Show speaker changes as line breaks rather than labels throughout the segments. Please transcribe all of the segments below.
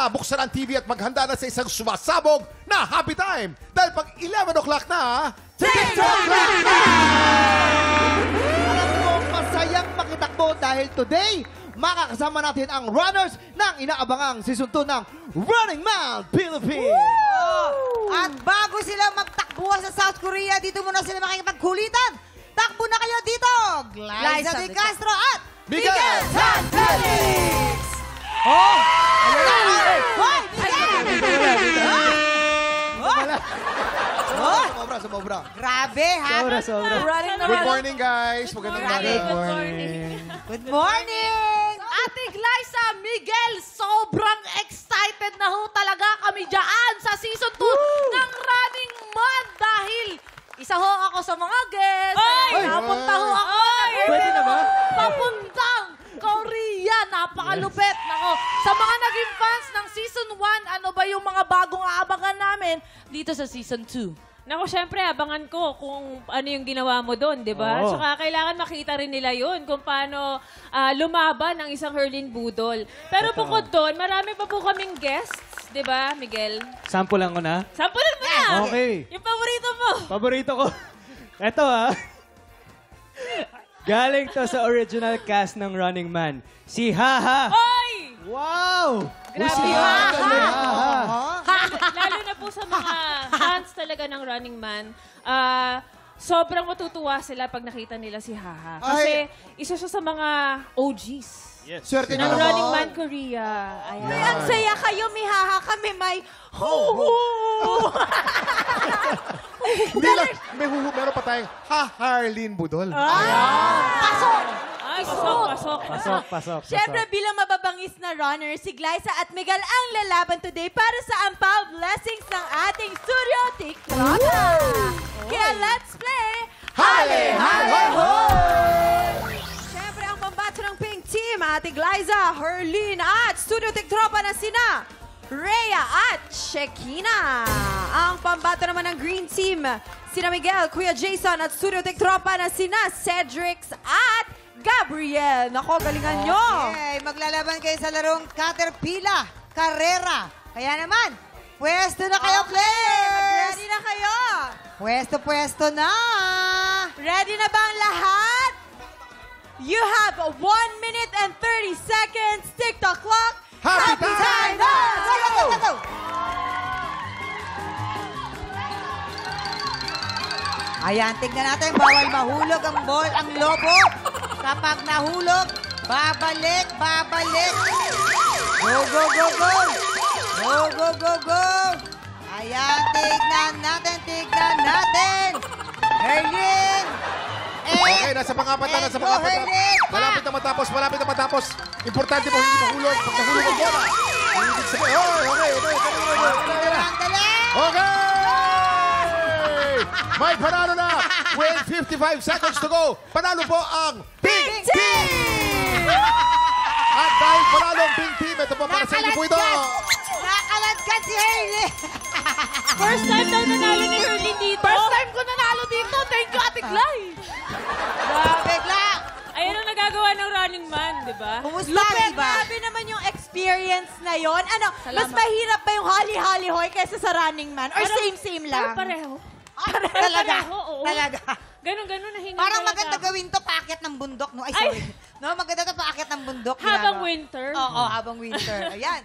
na buksan ang TV at maghanda na sa isang sumasabog na happy time. Dahil pag 11 o'clock na, TikTok Live!
Alam mo, masayang makitakbo dahil today, makakasama natin ang runners ng inaabangang season 2 ng Running Man Philippines.
At bago sila magtakbo sa South Korea, dito muna sila makikipagkulitan. Takbo na kayo dito! Glyza De Castro at
Miguel
Santelix!
Oh!
Hoy! Miguel!
Sumobra.
Grabe, ha?
Sobra.
Good morning, guys. Magandang
morning.
umaga.
Good morning!
Ate Glyza, Miguel, sobrang excited na ho talaga kami dyan sa season 2 ng Running Man dahil isa ho ako sa mga guests. Napunta ho ako.
Pwede na ba?
Papuntang Korea. Napakalupit. Nako, sa mga naging fans ng season 1, ano ba yung mga bagong aabangan namin dito sa season 2?
Naku, syempre, abangan ko kung ano yung ginawa mo doon, di ba?
Oo.
Tsaka kailangan makita rin nila yun kung paano lumaban ng isang hurling budol. Pero bukod doon, marami pa po kaming guests, di ba, Miguel?
Sample lang ko na.
Sampulan mo na!
Okay.
Yung paborito mo!
Paborito ko. Eto Galing to sa original cast ng Running Man. Si Haha.
Oy!
Wow!
Grabe,
Si
Haha. Lalo na po sa mga fans talaga ng Running Man, sobrang matutuwa sila pag nakita nila si Haha. Kasi isa siya sa mga OGs
Swerte
ng
na
Running Man Korea. Ayan.
Ay, ang saya kayo, may haha kami, may hu-hu!
Hindi lang, meron pa tayong Harleen Budol.
Pasok!
Ay, pasok.
Siyempre, bilang mababangis na runner, si Glyza at Miguel ang lalaban today para sa ampaw blessings ng ating studio TikToka. Kaya let's play
Hale, hale, ho!
Siyempre, ang pambato ng Pink Team, Ate Glyza, Herlene at studio TikTropa na sina Rhea at Shekina. Ang pambato naman ng Green Team, sina Miguel, Kuya Jason at studio TikTropa na sina Cedrix at Gabriel. Nako, galingan nyo.
Okay, maglalaban kayo sa larong Caterpillar, Carrera. Kaya naman, pwesto na kayo, players!
Ready na kayo?
Pwesto na!
Ready na ba ang lahat? You have 1 minute and 30 seconds. TikTok clock.
Happy time
Go, go, go, go, go! Ayan, tignan natin. Bawal mahulog ang ball, ang lobo. Kapag nahulog, babalik. Go, go, go, go! Go, go, go, go! Ayan, tignan natin. Herlene!
Okay, nasa pangapatan.
Herlene!
Malapit na matapos. Importante mo, hindi mahulog. Pag nahulog ang bola. Ibig sabihin, okay. Okay! May panalo na! With 55 seconds to go, panalo po ang Pink Team! At dahil panalo ang Pink Team, ito po para sa inyo po ito.
Nakaladkad si Herlene!
First time daw nanalo ni Herlene dito.
First time ko nanalo dito. Thank you, Ate Gly.
Grabe, Glak!
Ayun ang nagagawa ng Running Man, di ba?
Kumusta,
Lupit,
diba?
grabe naman yung experience na yon. Ano, mas mahirap ba yung hali-hali hoy kaysa sa Running Man? Or same-same lang?
Pareho.
Talaga?
Oo.
Talaga?
Ganon na hingi
Parang
talaga.
maganda gawin to paakyat ng bundok, no? Ay, sorry. No, maganda to paakyat ng bundok.
Habang
ginagawa.
winter.
Oo, habang winter. Ayan.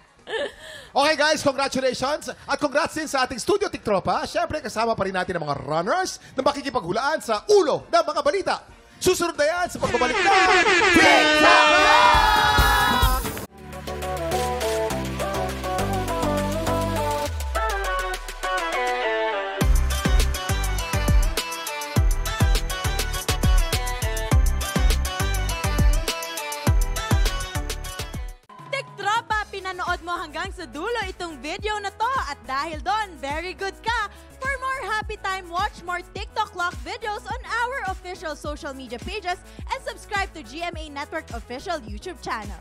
Okay guys, congratulations! At congrats din sa ating studio TikTropa. Siyempre, kasama pa rin natin ang mga runners na makikipaghulaan sa ulo ng mga balita. Susunod na yan sa pagbabalik na TikTok!
TikTropa, pinanood mo hanggang sa dulo itong video na to at dahil doon, very good ka. For more happy time, watch more TikTok Clock videos on our official social media pages and subscribe to GMA Network official YouTube channel.